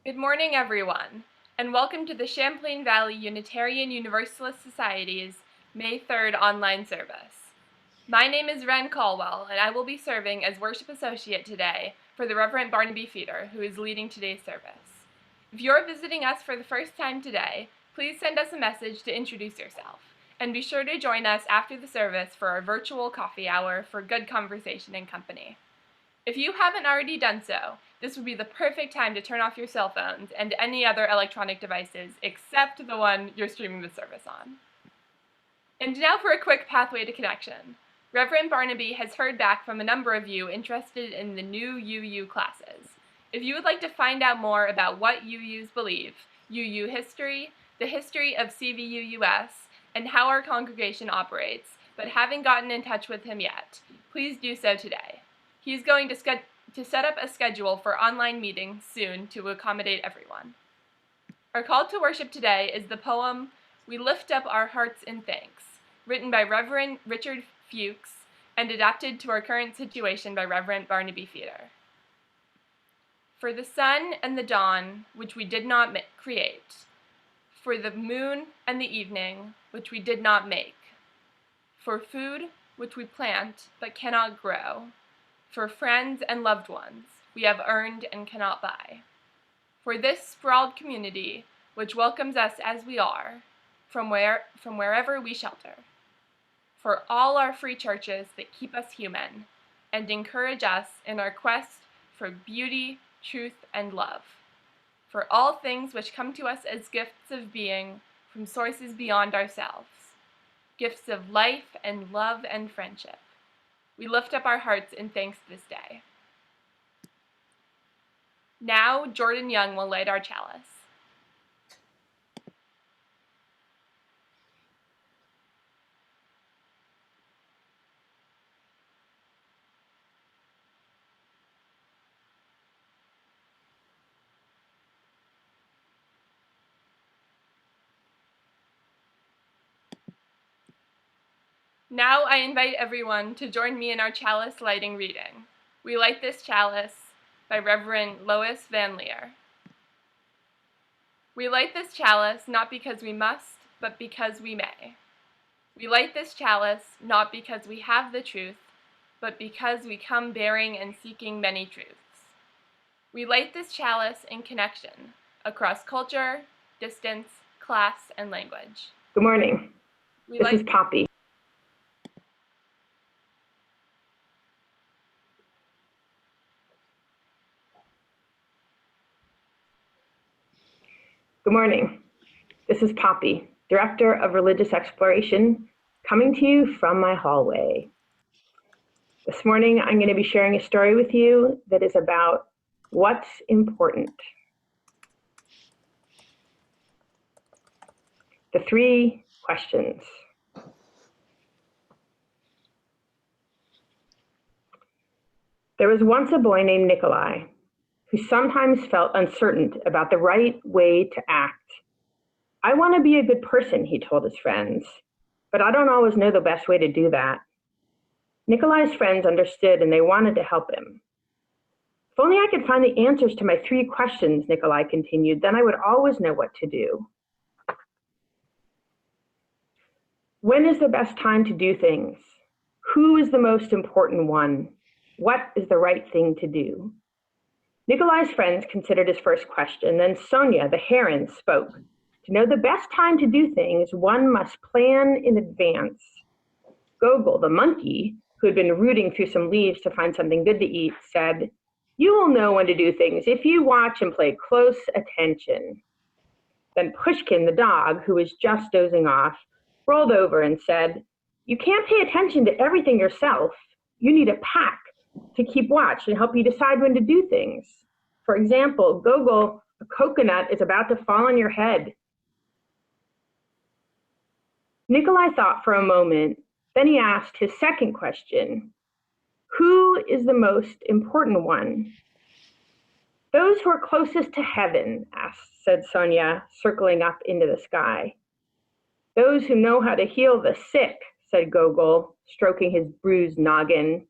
Good morning, everyone, and welcome to the Champlain Valley Unitarian Universalist Society's May 3rd online service. My name is Ren Caldwell, and I will be serving as Worship Associate today for the Reverend Barnaby Feeder, who is leading today's service. If you're visiting us for the first time today, please send us a message to introduce yourself, and be sure to join us after the service for our virtual coffee hour for good conversation and company. If you haven't already done so, this would be the perfect time to turn off your cell phones and any other electronic devices except the one you're streaming the service on. And now for a quick pathway to connection. Reverend Barnaby has heard back from a number of you interested in the new UU classes. If you would like to find out more about what UUs believe, UU history, the history of CVUUS, and how our congregation operates, but haven't gotten in touch with him yet, please do so today. He's going to set up a schedule for online meetings soon to accommodate everyone. Our call to worship today is the poem, "We Lift Up Our Hearts in Thanks," written by Reverend Richard Fuchs and adapted to our current situation by Reverend Barnaby Feeder. For the sun and the dawn, which we did not create, for the moon and the evening, which we did not make, for food, which we plant but cannot grow, for friends and loved ones we have earned and cannot buy, for this sprawled community which welcomes us as we are, from wherever we shelter, for all our free churches that keep us human and encourage us in our quest for beauty, truth, and love, for all things which come to us as gifts of being from sources beyond ourselves, gifts of life and love and friendship. We lift up our hearts in thanks this day. Now, Jordan Young will light our chalice. Now I invite everyone to join me in our chalice lighting reading. We light this chalice by Reverend Lois Van Leer. We light this chalice not because we must, but because we may. We light this chalice not because we have the truth, but because we come bearing and seeking many truths. We light this chalice in connection across culture, distance, class, and language. Good morning. This is Poppy. Good morning. This is Poppy, Director of Religious Exploration, coming to you from my hallway. This morning, I'm going to be sharing a story with you that is about what's important. The three questions. There was once a boy named Nikolai who sometimes felt uncertain about the right way to act. I want to be a good person, he told his friends, but I don't always know the best way to do that. Nikolai's friends understood and they wanted to help him. If only I could find the answers to my three questions, Nikolai continued, then I would always know what to do. When is the best time to do things? Who is the most important one? What is the right thing to do? Nikolai's friends considered his first question. Then Sonia, the heron, spoke. To know the best time to do things, one must plan in advance. Gogol, the monkey, who had been rooting through some leaves to find something good to eat, said, "You will know when to do things if you watch and pay close attention." Then Pushkin, the dog, who was just dozing off, rolled over and said, "You can't pay attention to everything yourself. You need a pack to keep watch and help you decide when to do things. For example, Gogol, a coconut is about to fall on your head." Nikolai thought for a moment, then he asked his second question. Who is the most important one? Those who are closest to heaven, said Sonia, circling up into the sky. Those who know how to heal the sick, said Gogol, stroking his bruised noggin.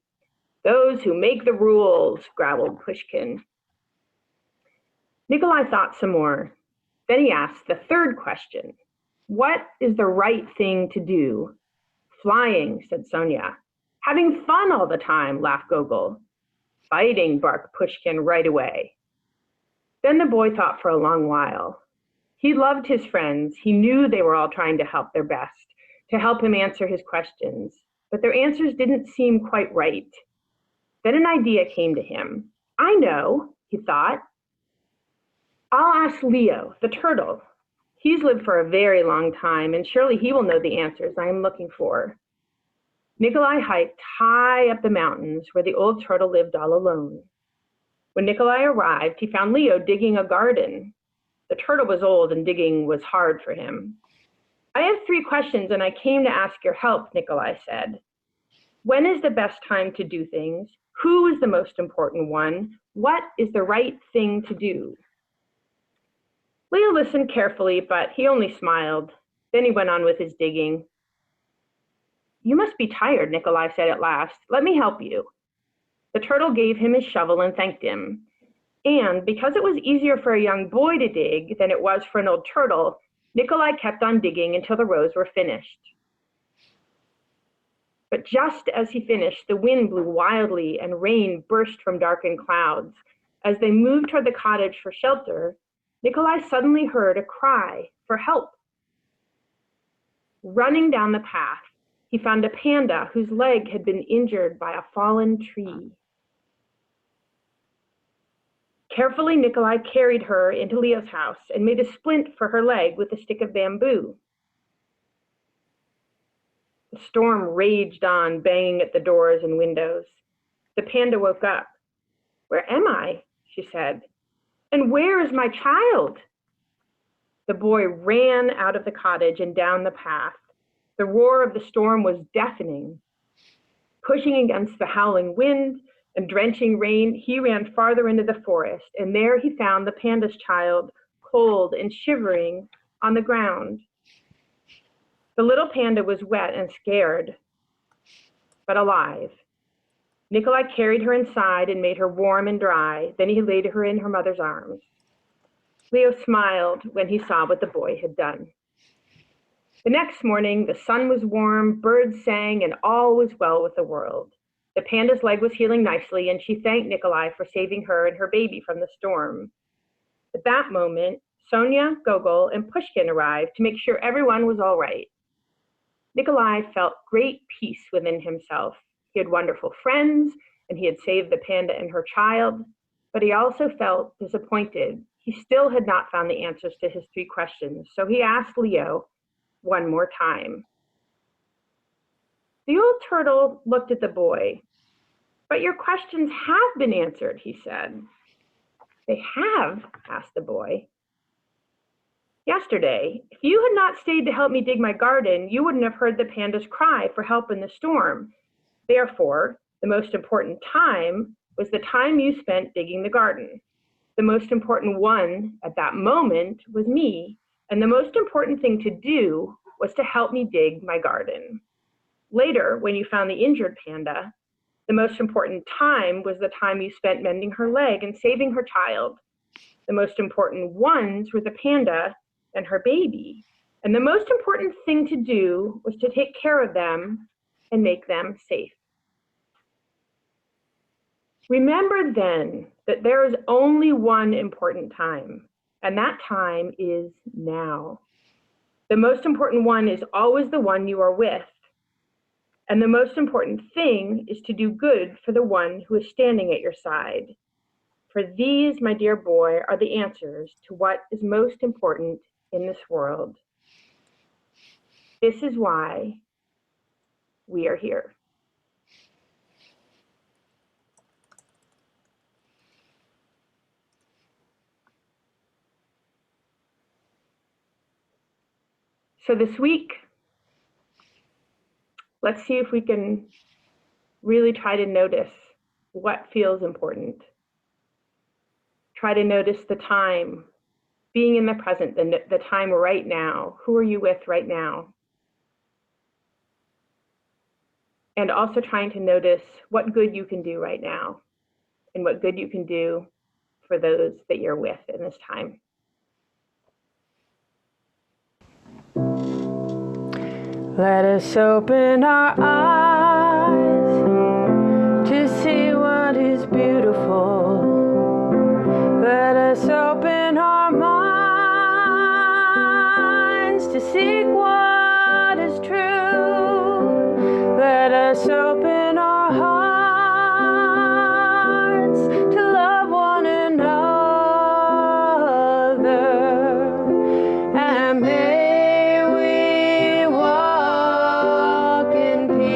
Those who make the rules, growled Pushkin. Nikolai thought some more. Then he asked the third question. What is the right thing to do? Flying, said Sonia. Having fun all the time, laughed Gogol. Fighting, barked Pushkin right away. Then the boy thought for a long while. He loved his friends. He knew they were all trying to help their best, to help him answer his questions, but their answers didn't seem quite right. Then an idea came to him. I know, he thought. I'll ask Leo, the turtle. He's lived for a very long time, and surely he will know the answers I am looking for. Nikolai hiked high up the mountains where the old turtle lived all alone. When Nikolai arrived, he found Leo digging a garden. The turtle was old and digging was hard for him. I have 3 questions and I came to ask your help, Nikolai said. When is the best time to do things? Who is the most important one? What is the right thing to do? Leo listened carefully, but he only smiled. Then he went on with his digging. You must be tired, Nikolai said at last. Let me help you. The turtle gave him his shovel and thanked him. And because it was easier for a young boy to dig than it was for an old turtle, Nikolai kept on digging until the rows were finished. But just as he finished, the wind blew wildly and rain burst from darkened clouds. As they moved toward the cottage for shelter, Nikolai suddenly heard a cry for help. Running down the path, he found a panda whose leg had been injured by a fallen tree. Carefully, Nikolai carried her into Leo's house and made a splint for her leg with a stick of bamboo. The storm raged on, banging at the doors and windows. The panda woke up. Where am I? She said. And where is my child? The boy ran out of the cottage and down the path. The roar of the storm was deafening. Pushing against the howling wind and drenching rain, he ran farther into the forest, and there he found the panda's child, cold and shivering on the ground. The little panda was wet and scared, but alive. Nikolai carried her inside and made her warm and dry. Then he laid her in her mother's arms. Leo smiled when he saw what the boy had done. The next morning, the sun was warm, birds sang, and all was well with the world. The panda's leg was healing nicely, and she thanked Nikolai for saving her and her baby from the storm. At that moment, Sonia, Gogol, and Pushkin arrived to make sure everyone was all right. Nikolai felt great peace within himself. He had wonderful friends, and he had saved the panda and her child, but he also felt disappointed. He still had not found the answers to his 3 questions, so he asked Leo one more time. The old turtle looked at the boy. But your questions have been answered, he said. They have, asked the boy. Yesterday, if you had not stayed to help me dig my garden, you wouldn't have heard the panda's cry for help in the storm. Therefore, the most important time was the time you spent digging the garden. The most important one at that moment was me, and the most important thing to do was to help me dig my garden. Later, when you found the injured panda, the most important time was the time you spent mending her leg and saving her child. The most important ones were the panda and her baby. And the most important thing to do was to take care of them and make them safe. Remember then that there is only one important time, and that time is now. The most important one is always the one you are with. And the most important thing is to do good for the one who is standing at your side. For these, my dear boy, are the answers to what is most important in this world. This is why we are here. So this week, let's see if we can really try to notice what feels important. Try to notice the time, being in the present, the time right now. Who are you with right now? And also trying to notice what good you can do right now and what good you can do for those that you're with in this time. Let us open our eyes to see what is beautiful. Let us open our minds to seek what is true. Let us open our hearts to love one another. And may we walk in peace.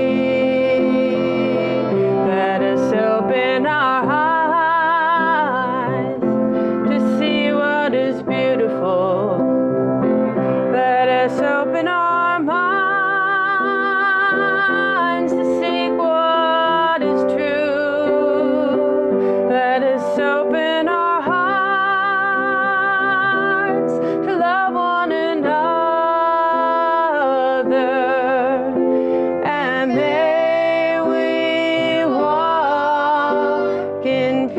Let us open our eyes to see what is beautiful. Let us open our minds to seek what is true. Let us open our hearts to love one another. And may we walk in peace.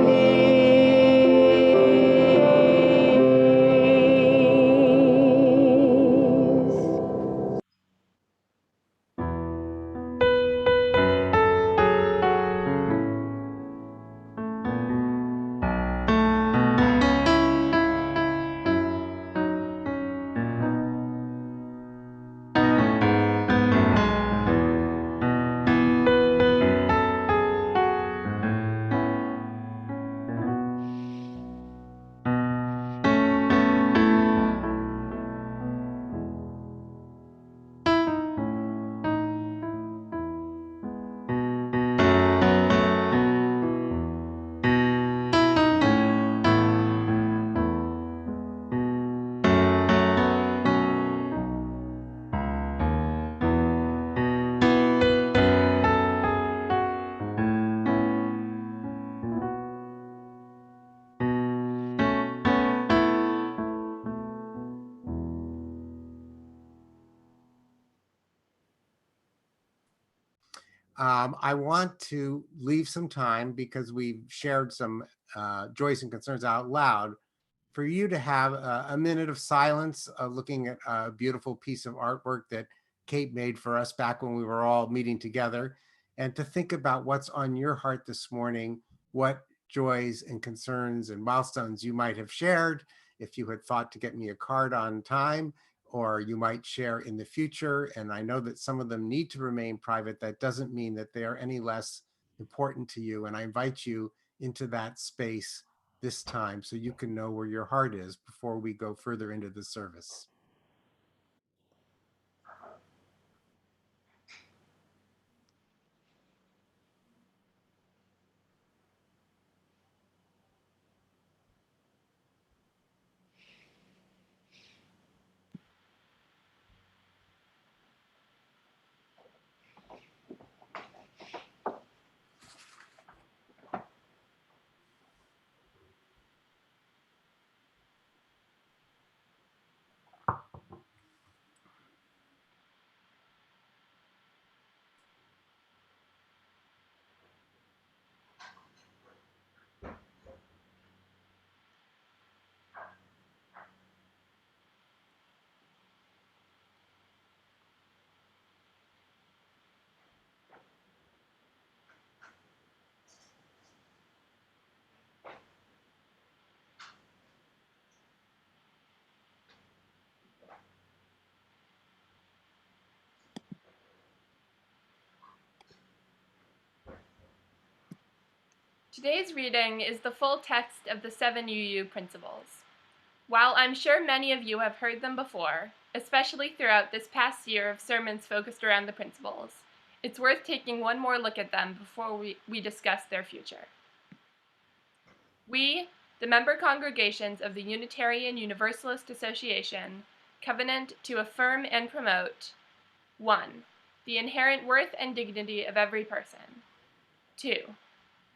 I want to leave some time, because we've shared some joys and concerns out loud, for you to have a minute of silence, looking at a beautiful piece of artwork that Kate made for us back when we were all meeting together, and to think about what's on your heart this morning, what joys and concerns and milestones you might have shared, if you had thought to get me a card on time, or you might share in the future. And I know that some of them need to remain private. That doesn't mean that they are any less important to you. And I invite you into that space this time so you can know where your heart is before we go further into the service. Today's reading is the full text of the 7 UU principles. While I'm sure many of you have heard them before, especially throughout this past year of sermons focused around the principles, it's worth taking one more look at them before we discuss their future. We, the member congregations of the Unitarian Universalist Association, covenant to affirm and promote 1. The inherent worth and dignity of every person. 2.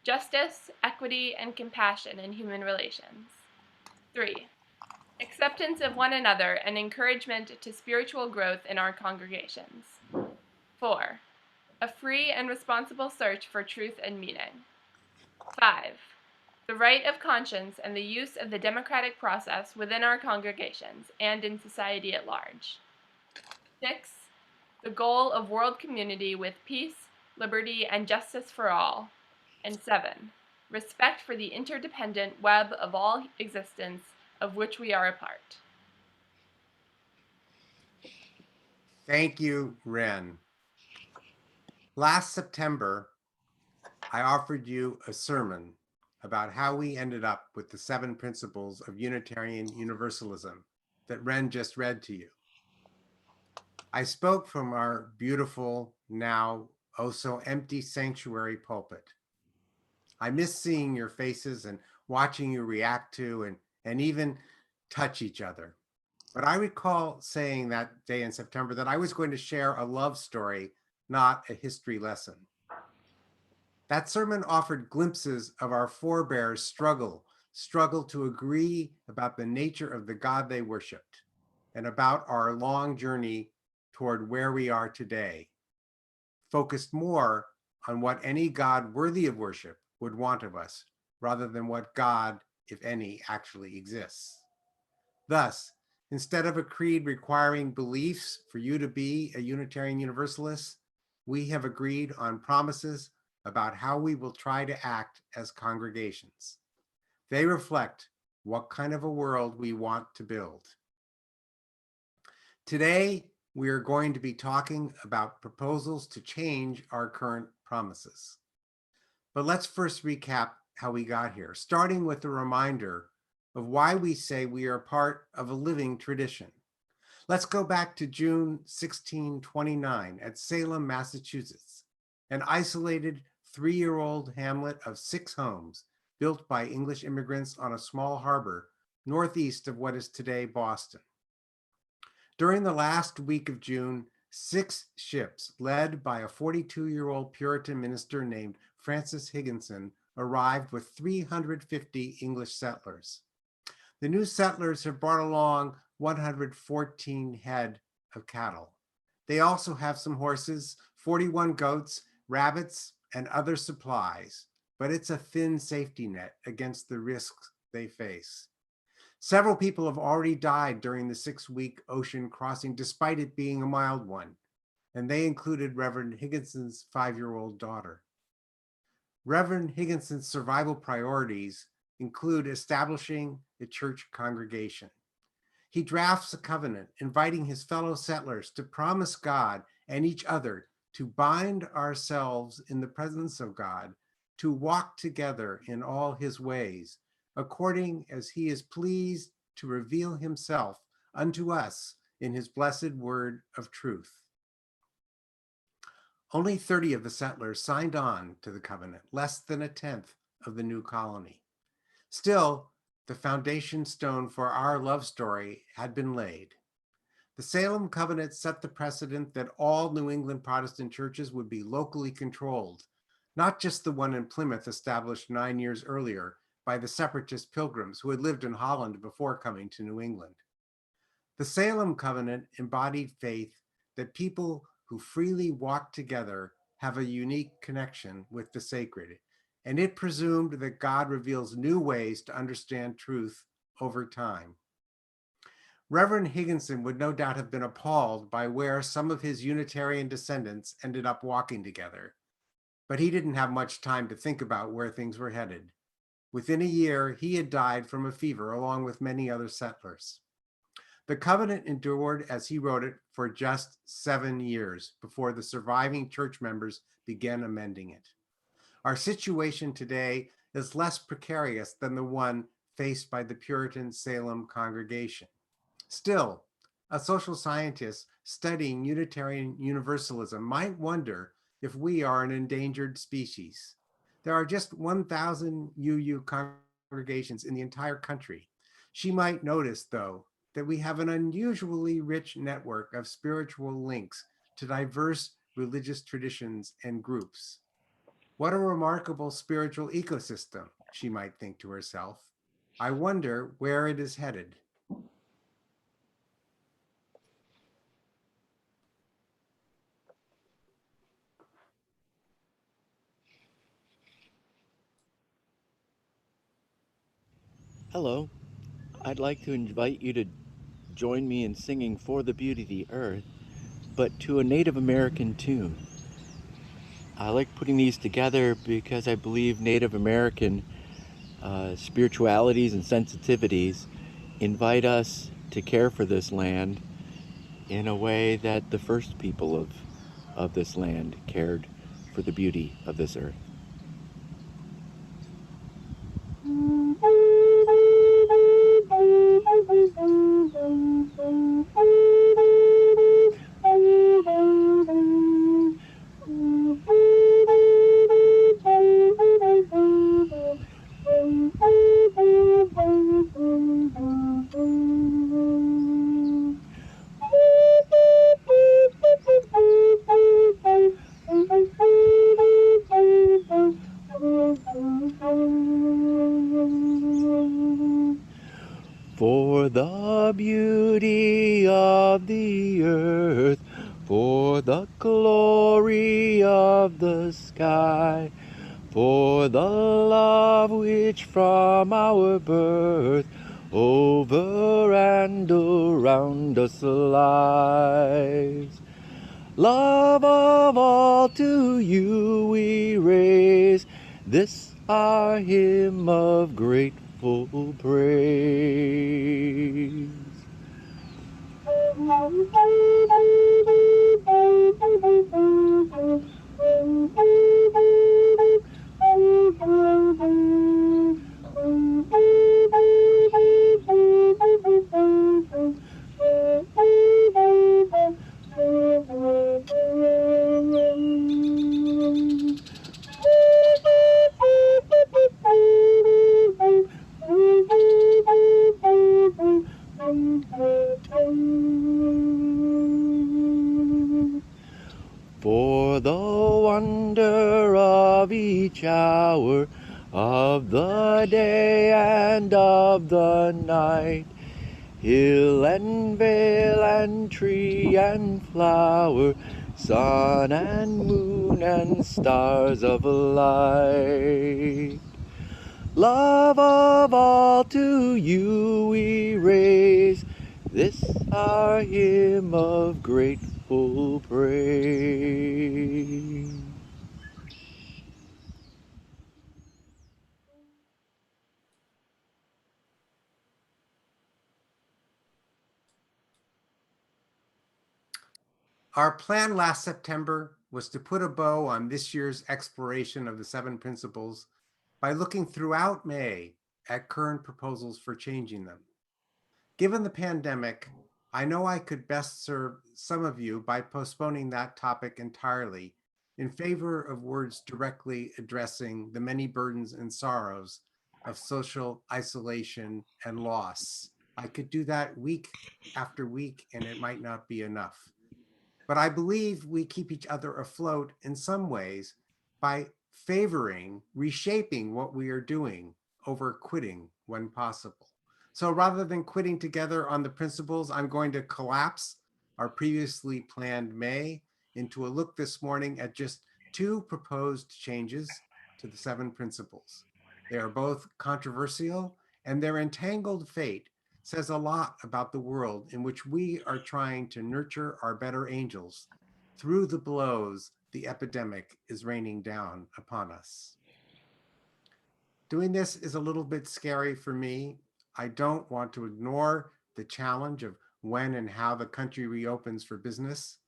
Justice, equity, and compassion in human relations. 3. Acceptance of one another and encouragement to spiritual growth in our congregations. 4. A free and responsible search for truth and meaning. 5. the right of conscience and the use of the democratic process within our congregations and in society at large. 6. The goal of world community with peace, liberty, and justice for all. And 7. Respect for the interdependent web of all existence of which we are a part. Thank you, Ren. Last September, I offered you a sermon about how we ended up with the 7 principles of Unitarian Universalism that Ren just read to you. I spoke from our beautiful, now oh so empty sanctuary pulpit. I miss seeing your faces and watching you react to and even touch each other. But I recall saying that day in September that I was going to share a love story, not a history lesson. That sermon offered glimpses of our forebears' struggle to agree about the nature of the God they worshiped and about our long journey toward where we are today, focused more on what any God worthy of worship would want of us, rather than what God, if any, actually exists. Thus, instead of a creed requiring beliefs for you to be a Unitarian Universalist, we have agreed on promises about how we will try to act as congregations. They reflect what kind of a world we want to build. Today, we are going to be talking about proposals to change our current promises. But let's first recap how we got here, starting with a reminder of why we say we are part of a living tradition. Let's go back to June 1629 at Salem, Massachusetts, an isolated 3-year-old hamlet of 6 homes built by English immigrants on a small harbor northeast of what is today Boston. During the last week of June, 6 ships led by a 42-year-old Puritan minister named Francis Higginson arrived with 350 English settlers. The new settlers have brought along 114 head of cattle. They also have some horses, 41 goats, rabbits, and other supplies, but it's a thin safety net against the risks they face. Several people have already died during the 6-week ocean crossing, despite it being a mild one, and they included Reverend Higginson's 5-year-old daughter. Reverend Higginson's survival priorities include establishing a church congregation. He drafts a covenant inviting his fellow settlers to promise God and each other to bind ourselves in the presence of God, to walk together in all his ways, according as he is pleased to reveal himself unto us in his blessed word of truth. Only 30 of the settlers signed on to the covenant, less than a tenth of the new colony. Still, the foundation stone for our love story had been laid. The Salem Covenant set the precedent that all New England Protestant churches would be locally controlled, not just the one in Plymouth established 9 years earlier by the separatist pilgrims who had lived in Holland before coming to New England. The Salem Covenant embodied faith that people who freely walk together have a unique connection with the sacred, and it presumed that God reveals new ways to understand truth over time. Reverend Higginson would no doubt have been appalled by where some of his Unitarian descendants ended up walking together, but he didn't have much time to think about where things were headed. Within a year, he had died from a fever along with many other settlers. The covenant endured, as he wrote it, for just 7 years before the surviving church members began amending it. Our situation today is less precarious than the one faced by the Puritan Salem congregation. Still, a social scientist studying Unitarian Universalism might wonder if we are an endangered species. There are just 1,000 UU congregations in the entire country. She might notice, though, that we have an unusually rich network of spiritual links to diverse religious traditions and groups. What a remarkable spiritual ecosystem, she might think to herself. I wonder where it is headed. Hello, I'd like to invite you to join me in singing For the Beauty of the Earth, but to a Native American tune. I like putting these together because I believe Native American spiritualities and sensitivities invite us to care for this land in a way that the first people of this land cared for the beauty of this earth. For the beauty of the earth, for the glory of the sky, for the love which from our birth over and around us lies. Love of all to you we raise, this our hymn of grateful praise. For the wonder of each hour, of the day and of the night, hill and vale and tree and flower, sun and moon and stars of light. Love of all to you we raise, this our hymn of grateful praise. Our plan last September was to put a bow on this year's exploration of the 7 principles by looking throughout May at current proposals for changing them. Given the pandemic, I know I could best serve some of you by postponing that topic entirely in favor of words directly addressing the many burdens and sorrows of social isolation and loss. I could do that week after week, and it might not be enough. But I believe we keep each other afloat in some ways by favoring, reshaping what we are doing over quitting when possible. So rather than quitting together on the principles, I'm going to collapse our previously planned May into a look this morning at just 2 proposed changes to the 7 principles. They are both controversial, and their entangled fate says a lot about the world in which we are trying to nurture our better angels through the blows the epidemic is raining down upon us. Doing this is a little bit scary for me. I don't want to ignore the challenge of when and how the country reopens for business.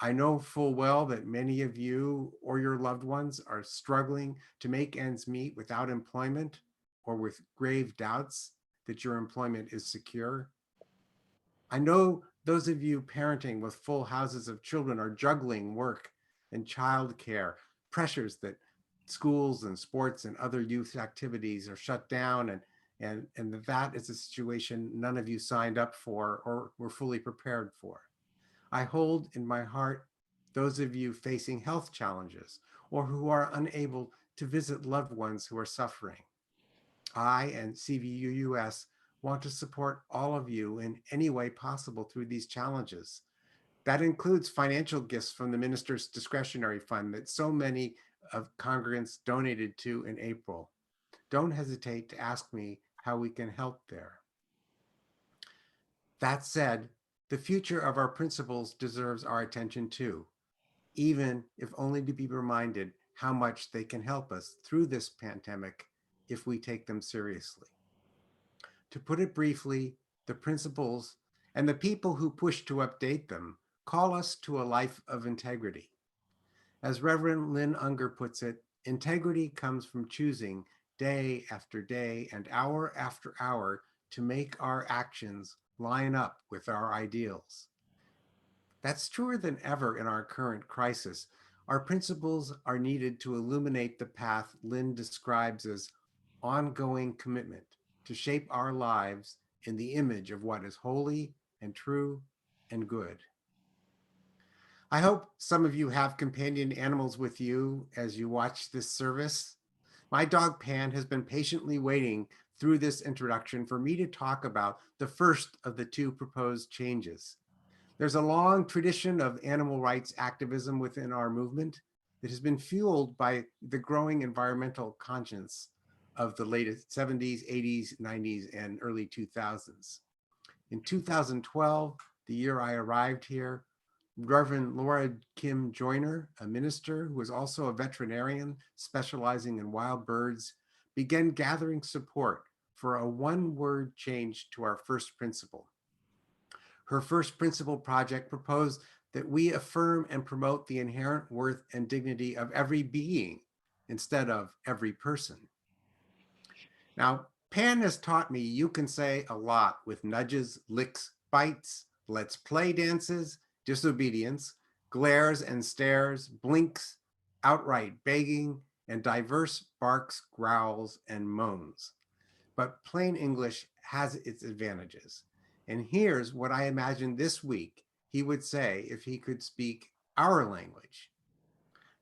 I know full well that many of you or your loved ones are struggling to make ends meet without employment or with grave doubts that your employment is secure. I know those of you parenting with full houses of children are juggling work and childcare, pressures that schools and sports and other youth activities are shut down, and that is a situation none of you signed up for or were fully prepared for. I hold in my heart those of you facing health challenges or who are unable to visit loved ones who are suffering. I and CVUUS want to support all of you in any way possible through these challenges. That includes financial gifts from the minister's discretionary fund that so many of congregants donated to in April. Don't hesitate to ask me how we can help there. That said, the future of our principles deserves our attention too, even if only to be reminded how much they can help us through this pandemic if we take them seriously. To put it briefly, the principles and the people who push to update them call us to a life of integrity. As Reverend Lynn Unger puts it, integrity comes from choosing day after day and hour after hour to make our actions line up with our ideals. That's truer than ever in our current crisis. Our principles are needed to illuminate the path Lynn describes as ongoing commitment to shape our lives in the image of what is holy and true and good. I hope some of you have companion animals with you as you watch this service. My dog Pan has been patiently waiting through this introduction for me to talk about the first of the two proposed changes. There's a long tradition of animal rights activism within our movement that has been fueled by the growing environmental conscience of the latest 70s, 80s, 90s, and early 2000s. In 2012, the year I arrived here, Reverend Laura Kim Joyner, a minister who is also a veterinarian specializing in wild birds, began gathering support for a one-word change to our first principle. Her first principle project proposed that we affirm and promote the inherent worth and dignity of every being instead of every person. Now, Pan has taught me you can say a lot with nudges, licks, bites, let's play dances, disobedience, glares and stares, blinks, outright begging, and diverse barks, growls, and moans. But plain English has its advantages. And here's what I imagine this week he would say if he could speak our language.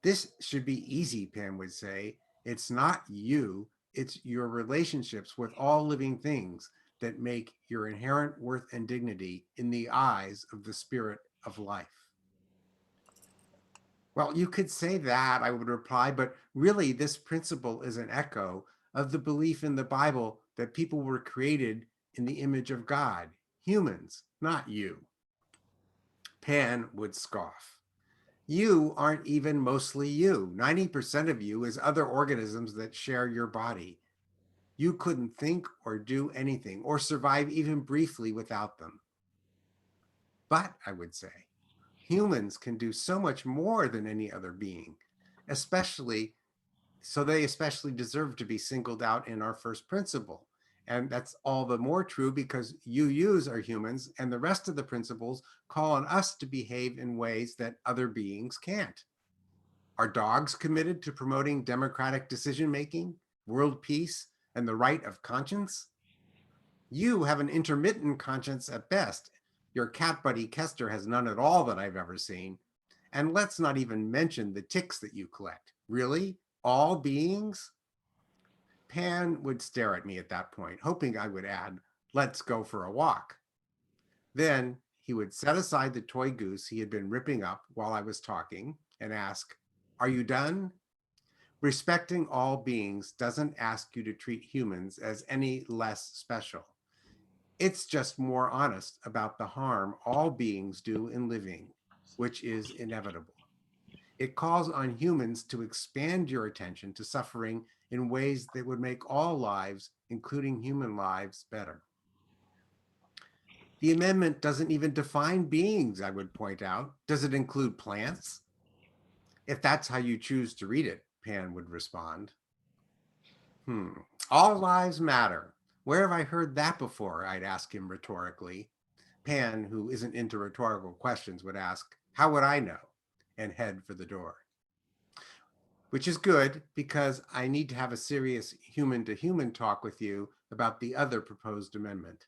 This should be easy, Pan would say. It's not you, it's your relationships with all living things that make your inherent worth and dignity in the eyes of the spirit of life. Well, you could say that, I would reply, but really this principle is an echo of the belief in the Bible that people were created in the image of God, humans, not you. Pan would scoff. You aren't even mostly you. 90% of you is other organisms that share your body. You couldn't think or do anything or survive even briefly without them. But, I would say, humans can do so much more than any other being, especially deserve to be singled out in our first principle. And that's all the more true because UUs are humans and the rest of the principles call on us to behave in ways that other beings can't. Are dogs committed to promoting democratic decision-making, world peace, and the right of conscience? You have an intermittent conscience at best. Your cat buddy Kester has none at all that I've ever seen. And let's not even mention the ticks that you collect. Really? All beings? Pan would stare at me at that point, hoping I would add, let's go for a walk. Then he would set aside the toy goose he had been ripping up while I was talking and ask, are you done? Respecting all beings doesn't ask you to treat humans as any less special. It's just more honest about the harm all beings do in living, which is inevitable. It calls on humans to expand your attention to suffering in ways that would make all lives, including human lives, better. The amendment doesn't even define beings, I would point out. Does it include plants? If that's how you choose to read it, Pan would respond. All lives matter. Where have I heard that before? I'd ask him rhetorically. Pan, who isn't into rhetorical questions, would ask, how would I know? And head for the door. Which is good because I need to have a serious human-to-human talk with you about the other proposed amendment.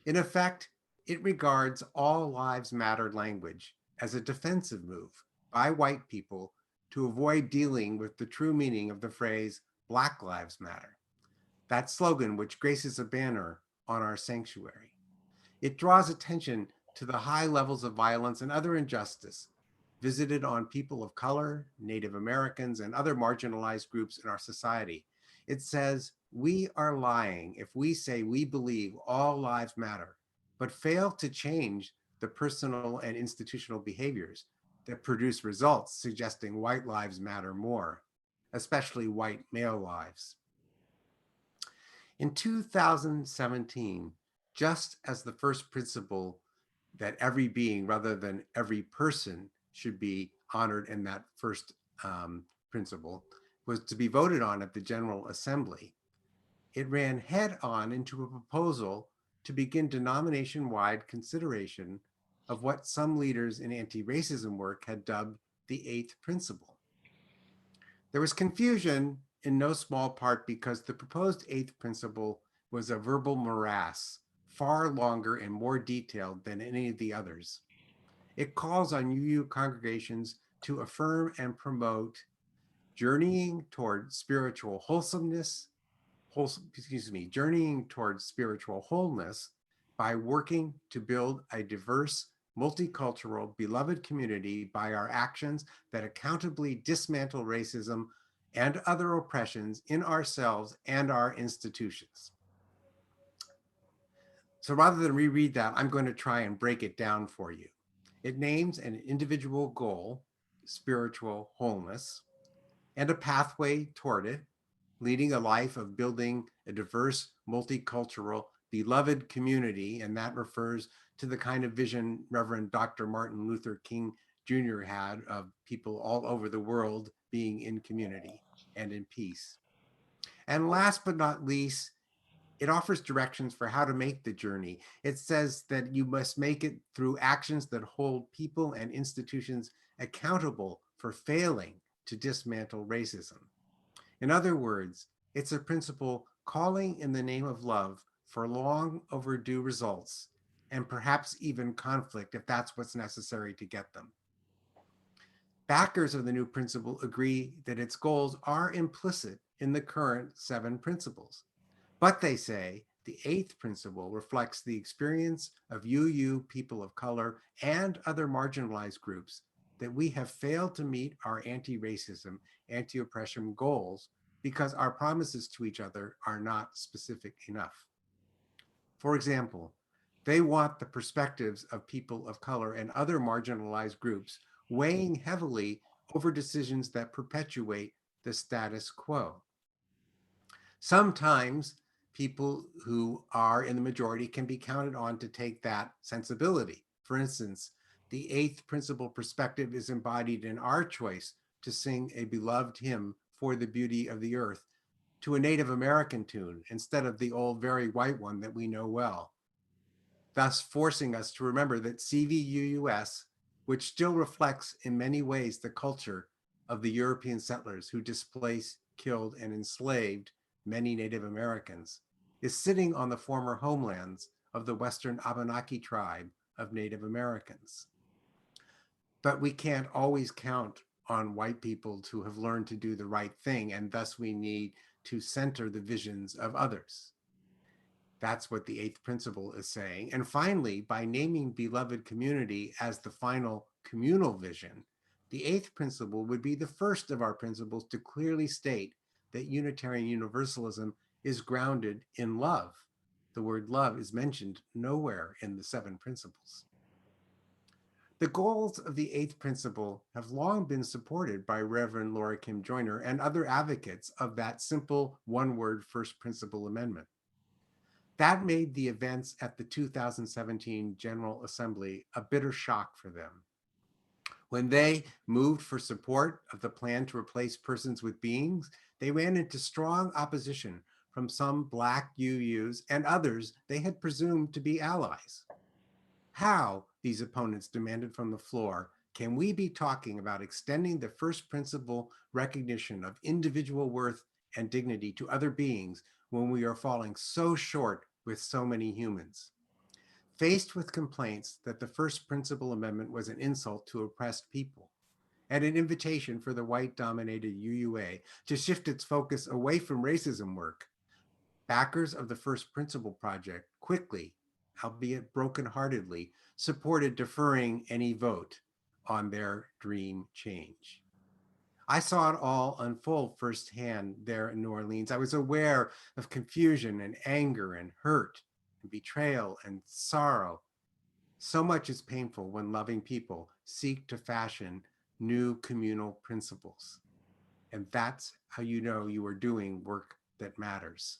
In effect, it regards all lives matter language as a defensive move by white people to avoid dealing with the true meaning of the phrase Black Lives Matter, that slogan which graces a banner on our sanctuary. It draws attention to the high levels of violence and other injustice visited on people of color, Native Americans, and other marginalized groups in our society. It says, we are lying if we say we believe all lives matter, but fail to change the personal and institutional behaviors that produce results suggesting white lives matter more, especially white male lives. In 2017, just as the first principle that every being rather than every person should be honored in that first principle was to be voted on at the General Assembly, it ran head on into a proposal to begin denomination-wide consideration of what some leaders in anti-racism work had dubbed the eighth principle. There was confusion in no small part because the proposed eighth principle was a verbal morass, far longer and more detailed than any of the others. It calls on UU congregations to affirm and promote journeying toward spiritual wholesomeness, journeying towards spiritual wholeness by working to build a diverse, multicultural, beloved community by our actions that accountably dismantle racism and other oppressions in ourselves and our institutions. So rather than reread that, I'm going to try and break it down for you. It names an individual goal, spiritual wholeness, and a pathway toward it, leading a life of building a diverse, multicultural, beloved community. And that refers to the kind of vision Reverend Dr. Martin Luther King Jr. had of people all over the world being in community and in peace. And last but not least, it offers directions for how to make the journey. It says that you must make it through actions that hold people and institutions accountable for failing to dismantle racism. In other words, it's a principle calling in the name of love for long overdue results, and perhaps even conflict if that's what's necessary to get them. Backers of the new principle agree that its goals are implicit in the current 7 principles. But they say the 8th principle reflects the experience of UU people of color and other marginalized groups that we have failed to meet our anti-racism, anti-oppression goals because our promises to each other are not specific enough. For example, they want the perspectives of people of color and other marginalized groups weighing heavily over decisions that perpetuate the status quo. Sometimes people who are in the majority can be counted on to take that sensibility. For instance, the 8th principle perspective is embodied in our choice to sing a beloved hymn for the beauty of the earth to a Native American tune instead of the old very white one that we know well, thus forcing us to remember that CVUUS, which still reflects in many ways the culture of the European settlers who displaced, killed, and enslaved many Native Americans, is sitting on the former homelands of the Western Abenaki tribe of Native Americans. But we can't always count on white people to have learned to do the right thing, and thus we need to center the visions of others. That's what the 8th principle is saying. And finally, by naming beloved community as the final communal vision, the 8th principle would be the first of our principles to clearly state that Unitarian Universalism is grounded in love. The word love is mentioned nowhere in the 7 principles. The goals of the 8th principle have long been supported by Reverend Laura Kim Joyner and other advocates of that simple one-word first principle amendment. That made the events at the 2017 General Assembly a bitter shock for them. When they moved for support of the plan to replace persons with beings, they ran into strong opposition from some Black UUs and others they had presumed to be allies. How, these opponents demanded from the floor, can we be talking about extending the first principle recognition of individual worth and dignity to other beings when we are falling so short with so many humans? Faced with complaints that the first principle amendment was an insult to oppressed people and an invitation for the white-dominated UUA to shift its focus away from racism work, backers of the First Principle Project quickly, albeit brokenheartedly, supported deferring any vote on their dream change. I saw it all unfold firsthand there in New Orleans. I was aware of confusion and anger and hurt and betrayal and sorrow. So much is painful when loving people seek to fashion new communal principles. And that's how you know you are doing work that matters.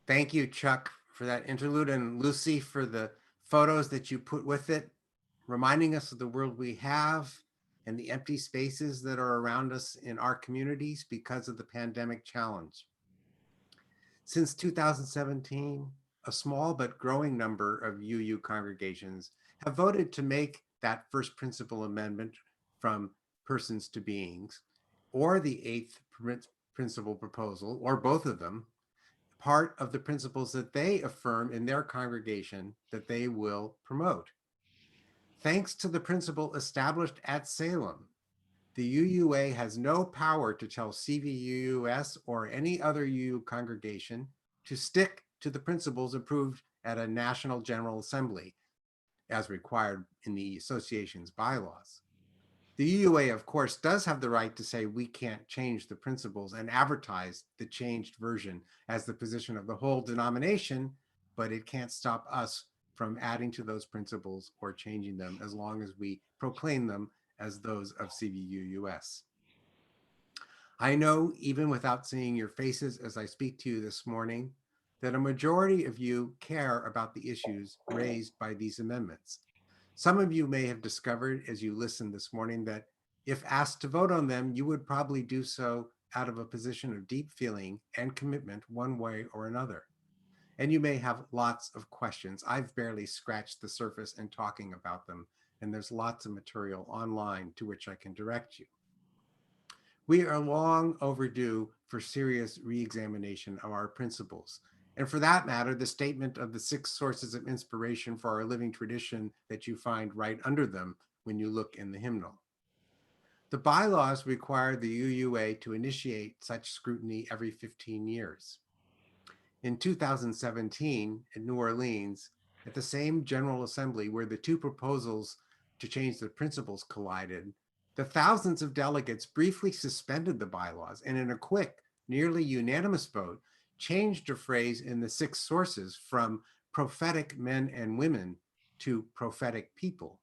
Thank you, Chuck, for that interlude, and Lucy for the photos that you put with it, reminding us of the world we have and the empty spaces that are around us in our communities because of the pandemic challenge. Since 2017, a small but growing number of UU congregations have voted to make that first principle amendment from persons to beings, or the eighth principle proposal, or both of them, part of the principles that they affirm in their congregation that they will promote. Thanks to the principle established at Salem, the UUA has no power to tell CVUUS or any other UU congregation to stick to the principles approved at a National General Assembly, as required in the association's bylaws. The UUA, of course, does have the right to say we can't change the principles and advertise the changed version as the position of the whole denomination, but it can't stop us from adding to those principles or changing them as long as we proclaim them as those of CVUUS. I know, even without seeing your faces as I speak to you this morning, that a majority of you care about the issues raised by these amendments. Some of you may have discovered as you listened this morning that if asked to vote on them, you would probably do so out of a position of deep feeling and commitment one way or another. And you may have lots of questions. I've barely scratched the surface in talking about them, and there's lots of material online to which I can direct you. We are long overdue for serious re-examination of our principles. And for that matter, the statement of the 6 sources of inspiration for our living tradition that you find right under them when you look in the hymnal. The bylaws require the UUA to initiate such scrutiny every 15 years. In 2017, in New Orleans, at the same General Assembly where the 2 proposals to change the principles collided, the thousands of delegates briefly suspended the bylaws and in a quick, nearly unanimous vote, changed a phrase in the 6 sources from prophetic men and women to prophetic people.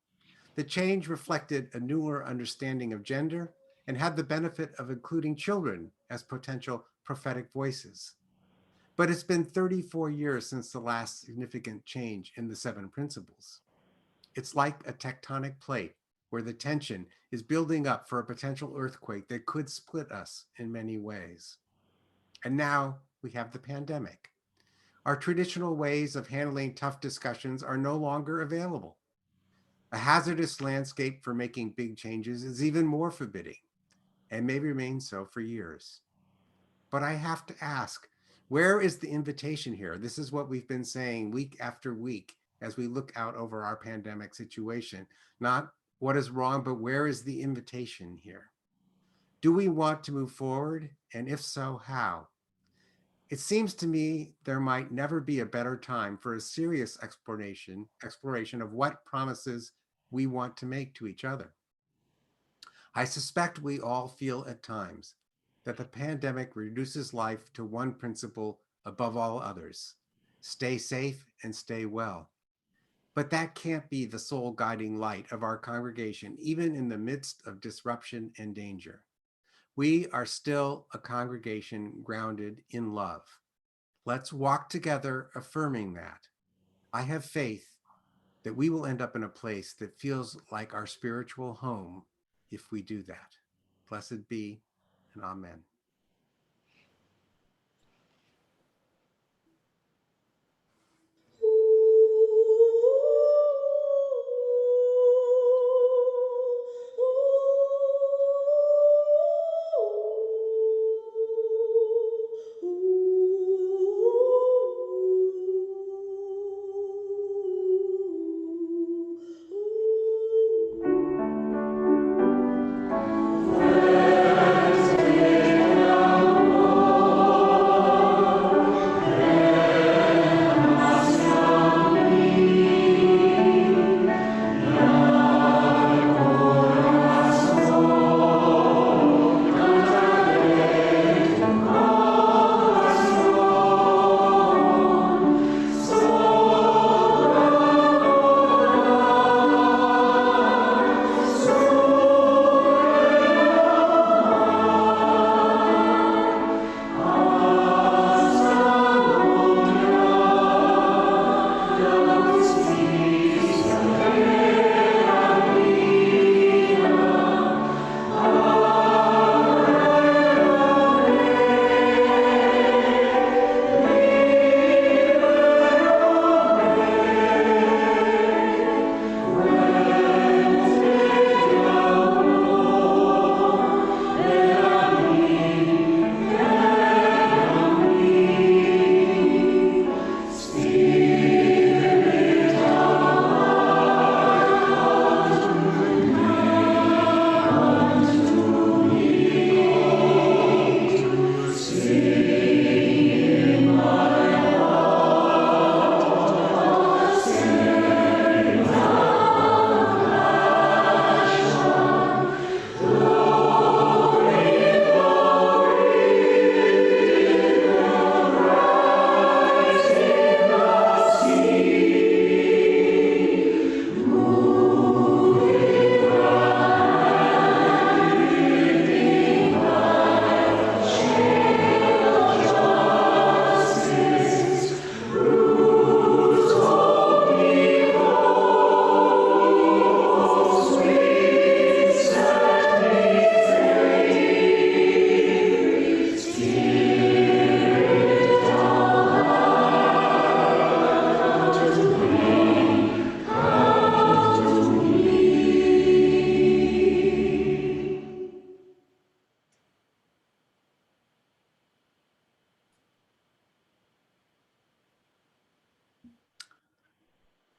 The change reflected a newer understanding of gender and had the benefit of including children as potential prophetic voices. But it's been 34 years since the last significant change in the 7 principles. It's like a tectonic plate where the tension is building up for a potential earthquake that could split us in many ways. And now we have the pandemic. Our traditional ways of handling tough discussions are no longer available. A hazardous landscape for making big changes is even more forbidding and may remain so for years. But I have to ask, where is the invitation here? This is what we've been saying week after week as we look out over our pandemic situation. Not what is wrong, but where is the invitation here? Do we want to move forward? And if so, how? It seems to me there might never be a better time for a serious exploration of what promises we want to make to each other. I suspect we all feel at times that the pandemic reduces life to one principle above all others: stay safe and stay well. But that can't be the sole guiding light of our congregation, even in the midst of disruption and danger. We are still a congregation grounded in love. Let's walk together affirming that. I have faith that we will end up in a place that feels like our spiritual home if we do that. Blessed be, and amen.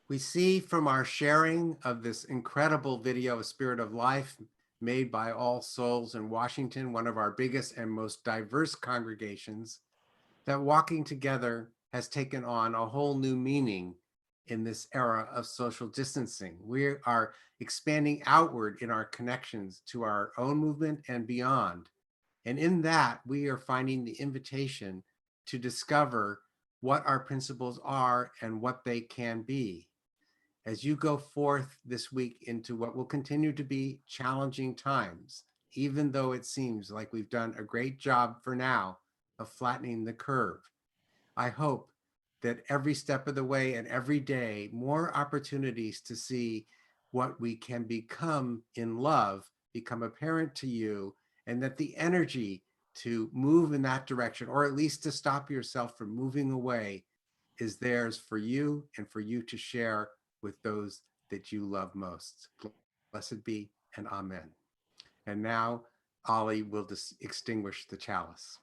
We see from our sharing of this incredible video of Spirit of Life made by All Souls in Washington, one of our biggest and most diverse congregations, that walking together has taken on a whole new meaning in this era of social distancing. We are expanding outward in our connections to our own movement and beyond. And in that, we are finding the invitation to discover what our principles are and what they can be. As you go forth this week into what will continue to be challenging times, even though it seems like we've done a great job for now of flattening the curve, I hope that every step of the way and every day, more opportunities to see what we can become in love become apparent to you, and that the energy to move in that direction, or at least to stop yourself from moving away, is theirs for you and for you to share with those that you love most. Blessed be, and amen. And now Ollie will extinguish the chalice.